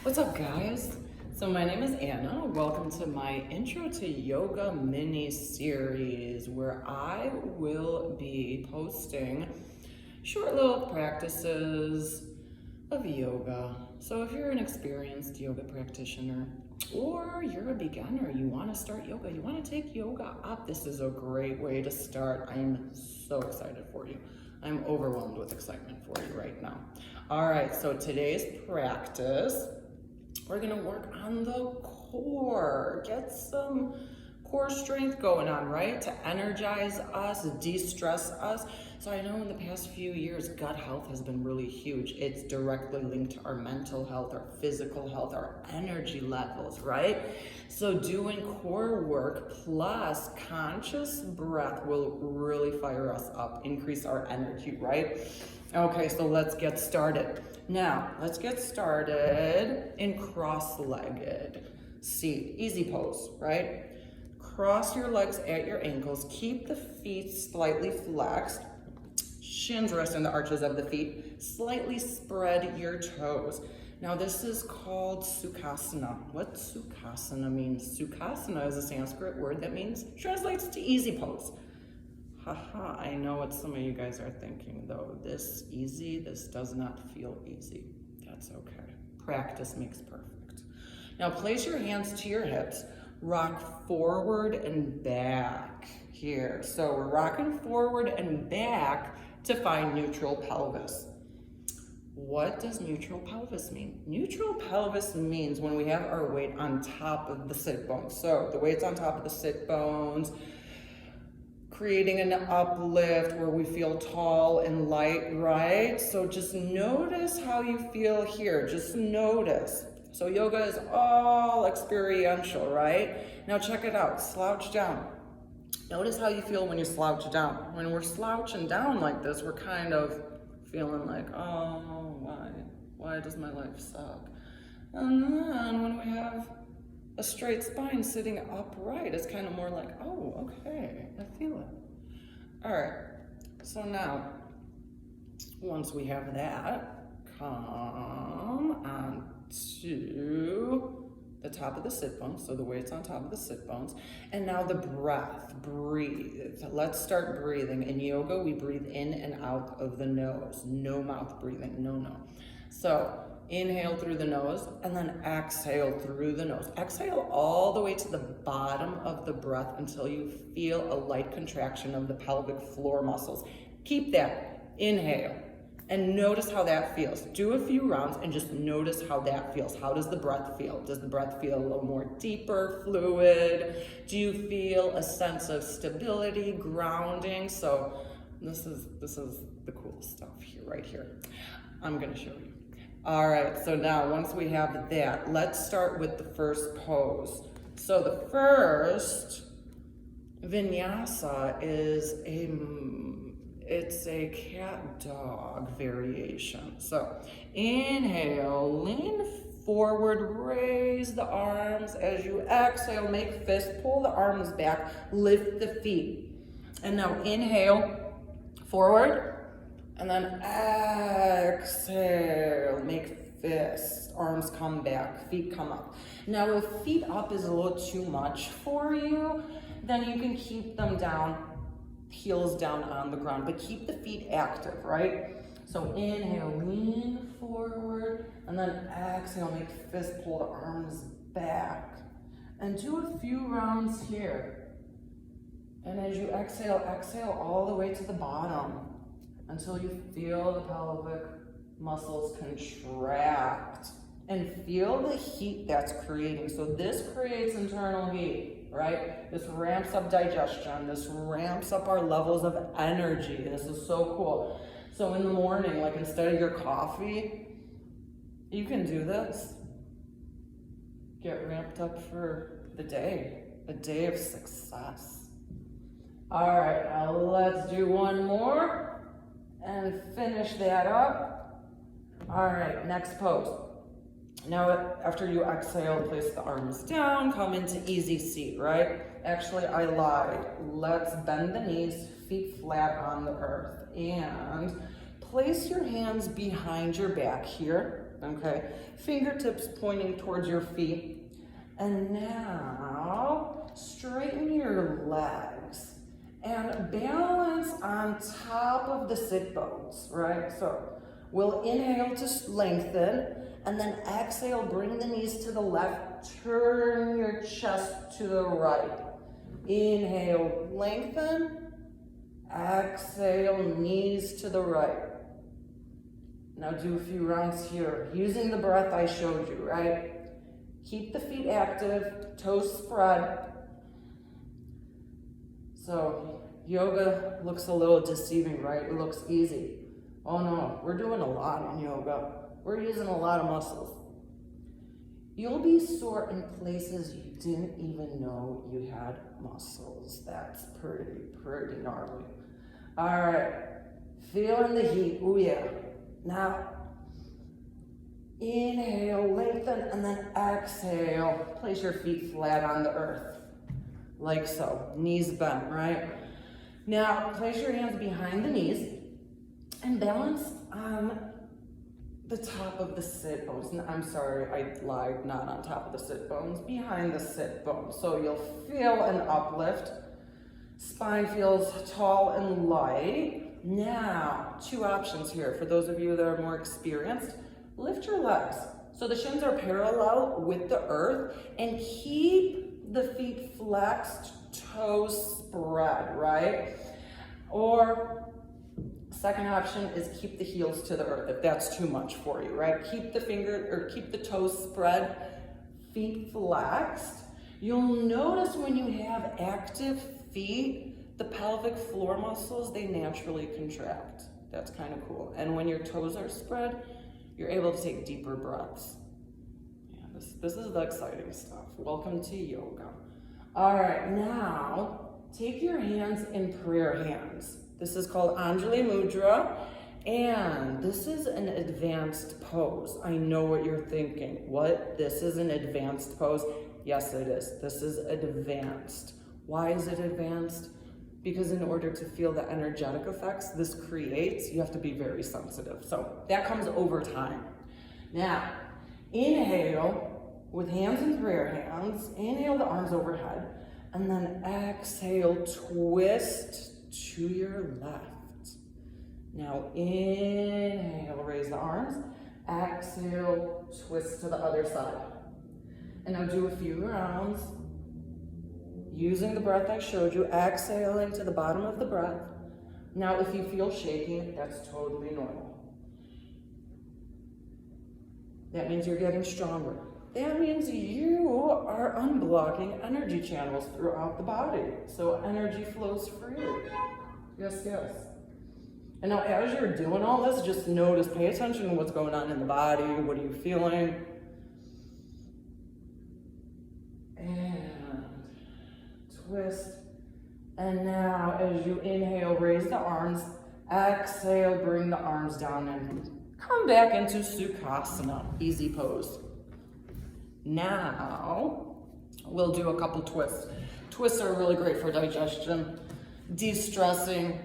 What's up, guys? So my name is Anna. Welcome to my intro to yoga mini series where I will be posting short little practices of yoga. So if you're an experienced yoga practitioner or you're a beginner, you want to start yoga, you want to take yoga up, this is a great way to start. I'm so excited for you. I'm overwhelmed with excitement for you right now. All right, so today's practice, we're gonna work on the core, get some core strength going on, right? To energize us, de-stress us. So I know in the past few years, gut health has been really huge. It's directly linked to our mental health, our physical health, our energy levels, right? So doing core work plus conscious breath will really fire us up, increase our energy, right? Okay, so let's get started. Now, let's get started in cross-legged seat. Easy pose, right? Cross your legs at your ankles. Keep the feet slightly flexed. Shins rest in the arches of the feet. Slightly spread your toes. Now, this is called Sukhasana. What Sukhasana means? Sukhasana is a Sanskrit word that translates to easy pose. Haha, I know what some of you guys are thinking though. This does not feel easy. That's okay. Practice makes perfect. Now place your hands to your hips. Rock forward and back here. So we're rocking forward and back to find neutral pelvis. What does neutral pelvis mean? Neutral pelvis means when we have our weight on top of the sit bones. So the weight's on top of the sit bones, creating an uplift where we feel tall and light, right? So just notice how you feel here. Just notice. So yoga is all experiential, right? Now check it out. Slouch down. Notice how you feel when you slouch down. When we're slouching down like this, we're kind of feeling like, oh, why does my life suck? And then when we have a straight spine sitting upright, it's kind of more like, oh, okay, I feel it. All right, so now, once we have that, come on to the top of the sit bones, so the weight's on top of the sit bones, and now the breath, breathe. Let's start breathing. In yoga, we breathe in and out of the nose, no mouth breathing, no. So, inhale through the nose and then exhale through the nose. Exhale all the way to the bottom of the breath until you feel a light contraction of the pelvic floor muscles. Keep that. Inhale and notice how that feels. Do a few rounds and just notice how that feels. How does the breath feel? Does the breath feel a little more deeper, fluid? Do you feel a sense of stability, grounding? So this is the cool stuff here, right here. I'm gonna show you. All right, so now once we have that, let's start with the first pose. So the first vinyasa is a cat dog variation. So inhale, lean forward, raise the arms. As you exhale, make fists, pull the arms back, lift the feet. And now inhale, forward. And then exhale, make fists, arms come back, feet come up. Now if feet up is a little too much for you, then you can keep them down, heels down on the ground, but keep the feet active, right? So inhale, lean forward, and then exhale, make fists, pull the arms back. And do a few rounds here. And as you exhale, exhale all the way to the bottom, until you feel the pelvic muscles contract and feel the heat that's creating. So this creates internal heat, right? This ramps up digestion. This ramps up our levels of energy. This is so cool. So in the morning, like instead of your coffee, you can do this. Get ramped up for the day, a day of success. All right, now let's do one more. And finish that up. All right, next pose. Now, after you exhale, place the arms down, come into easy seat, right? Actually, I lied. Let's bend the knees, feet flat on the earth, and place your hands behind your back here. okay? Fingertips pointing towards your feet. And now straighten your legs and balance on top of the sit bones, right? So we'll inhale to lengthen, and then exhale, bring the knees to the left, turn your chest to the right. Inhale, lengthen, exhale, knees to the right. Now do a few rounds here, using the breath I showed you, right? Keep the feet active, toes spread. So yoga looks a little deceiving, right? It looks easy. Oh no, we're doing a lot in yoga. We're using a lot of muscles. You'll be sore in places you didn't even know you had muscles. That's pretty gnarly. All right, feeling the heat, ooh yeah. Now, inhale, lengthen, and then exhale. Place your feet flat on the earth, like so. Knees bent, right? Now, place your hands behind the knees and balance on the top of the sit bones. I'm sorry, I lied, not on top of the sit bones, behind the sit bones. So you'll feel an uplift. Spine feels tall and light. Now, two options here for those of you that are more experienced. Lift your legs so the shins are parallel with the earth and keep the feet flexed, toes spread, right? Or second option is keep the heels to the earth if that's too much for you, right? Keep the toes spread, feet flexed. You'll notice when you have active feet, the pelvic floor muscles, they naturally contract. That's kind of cool. And when your toes are spread, you're able to take deeper breaths. Yeah, this is the exciting stuff. Welcome to yoga. All right, now take your hands in prayer hands. This is called Anjali Mudra, and this is an advanced pose. I know what you're thinking. What? This is an advanced pose? Yes, it is. This is advanced. Why is it advanced? Because in order to feel the energetic effects this creates, you have to be very sensitive. So that comes over time. Now, inhale with hands in prayer hands. Inhale the arms overhead. And then exhale, twist to your left. Now inhale, raise the arms. Exhale, twist to the other side. And now do a few rounds. Using the breath I showed you, exhaling to the bottom of the breath. Now, if you feel shaking, that's totally normal. That means you're getting stronger. That means you are unblocking energy channels throughout the body. So energy flows freely. Yes, yes. And now as you're doing all this, just notice, pay attention to what's going on in the body. What are you feeling? And twist. And now as you inhale, raise the arms. Exhale, bring the arms down and come back into Sukhasana, easy pose. Now, we'll do a couple twists. Twists are really great for digestion, de-stressing,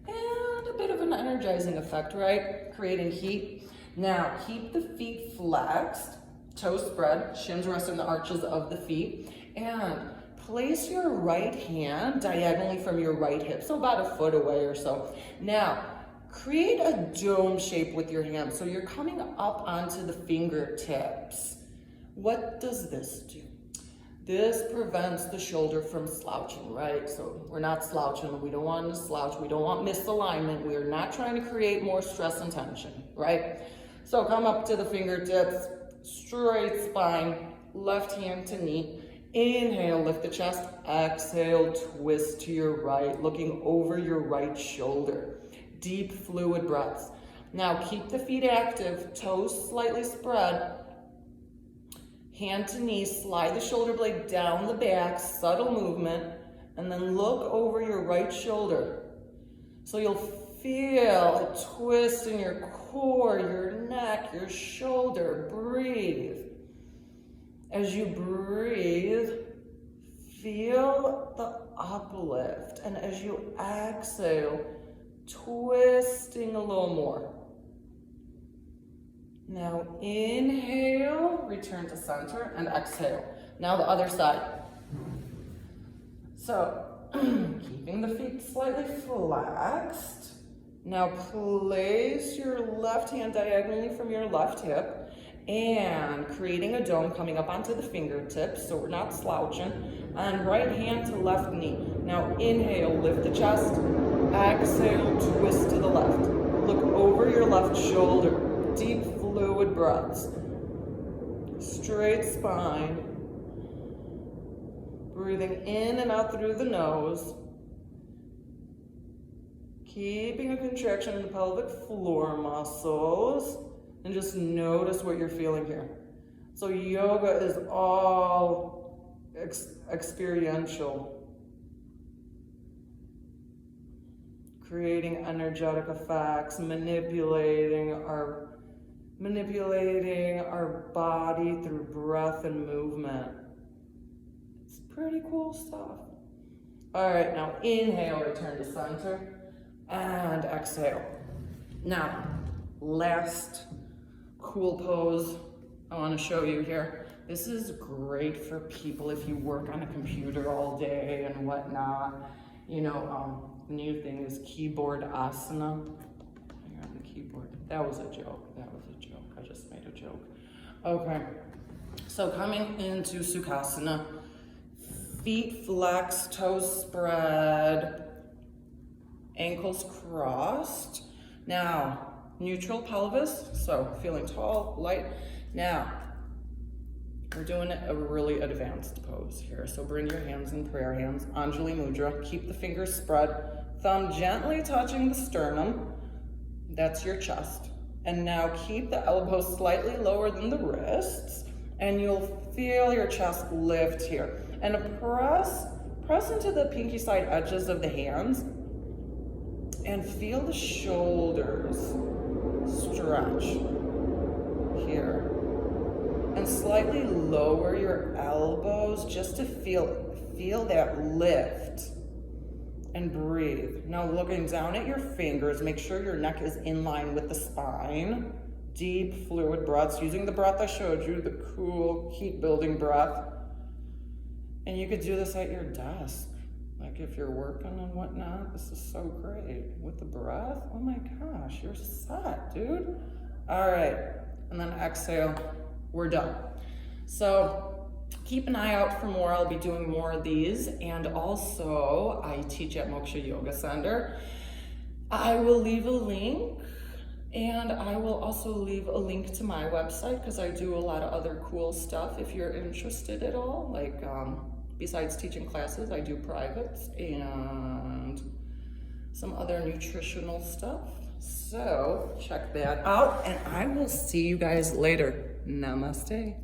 and a bit of an energizing effect, right? Creating heat. Now, keep the feet flexed, toes spread, shins rest in the arches of the feet, and place your right hand diagonally from your right hip, so about a foot away or so. Now, create a dome shape with your hands, so you're coming up onto the fingertips. What does this do? This prevents the shoulder from slouching, right? So we're not slouching. We don't want to slouch. We don't want misalignment. We are not trying to create more stress and tension, right? So come up to the fingertips, straight spine, left hand to knee. Inhale, lift the chest. Exhale, twist to your right, looking over your right shoulder. Deep fluid breaths. Now keep the feet active, toes slightly spread. Hand to knee, slide the shoulder blade down the back, subtle movement, and then look over your right shoulder. So you'll feel a twist in your core, your neck, your shoulder. Breathe. As you breathe, feel the uplift. And as you exhale, twisting a little more. Now inhale, return to center, and exhale. Now the other side. So, keeping the feet slightly flexed. Now place your left hand diagonally from your left hip and creating a dome coming up onto the fingertips so we're not slouching. And right hand to left knee. Now inhale, lift the chest. Exhale, twist to the left. Look over your left shoulder. Deep fluid breaths. Straight spine. Breathing in and out through the nose. Keeping a contraction in the pelvic floor muscles. And just notice what you're feeling here. So yoga is all experiential. Creating energetic effects, manipulating our body through breath and movement. It's pretty cool stuff. All right, now inhale, return to center, and exhale. Now, last cool pose I want to show you here. This is great for people if you work on a computer all day and whatnot. You know, the new thing is keyboard asana. You're on the keyboard. That was a joke. I just made a joke. Okay. So coming into Sukhasana, feet flex, toes spread, ankles crossed. Now, neutral pelvis, so feeling tall, light. Now, we're doing a really advanced pose here. So bring your hands in prayer hands, Anjali Mudra. Keep the fingers spread, thumb gently touching the sternum. That's your chest. And now keep the elbows slightly lower than the wrists, and you'll feel your chest lift here. And press into the pinky side edges of the hands, and feel the shoulders stretch here. And slightly lower your elbows just to feel that lift. And breathe. Now looking down at your fingers, make sure your neck is in line with the spine. Deep fluid breaths, using the breath I showed you, the cool heat building breath. And you could do this at your desk. Like if you're working and whatnot, this is so great. With the breath, oh my gosh, you're set, dude. All right, and then exhale, we're done. So keep an eye out for more. I'll be doing more of these. And also, I teach at Moksha Yoga Center. I will leave a link, and I will also leave a link to my website because I do a lot of other cool stuff if you're interested at all. Like, besides teaching classes, I do privates and some other nutritional stuff. So check that out, and I will see you guys later. Namaste.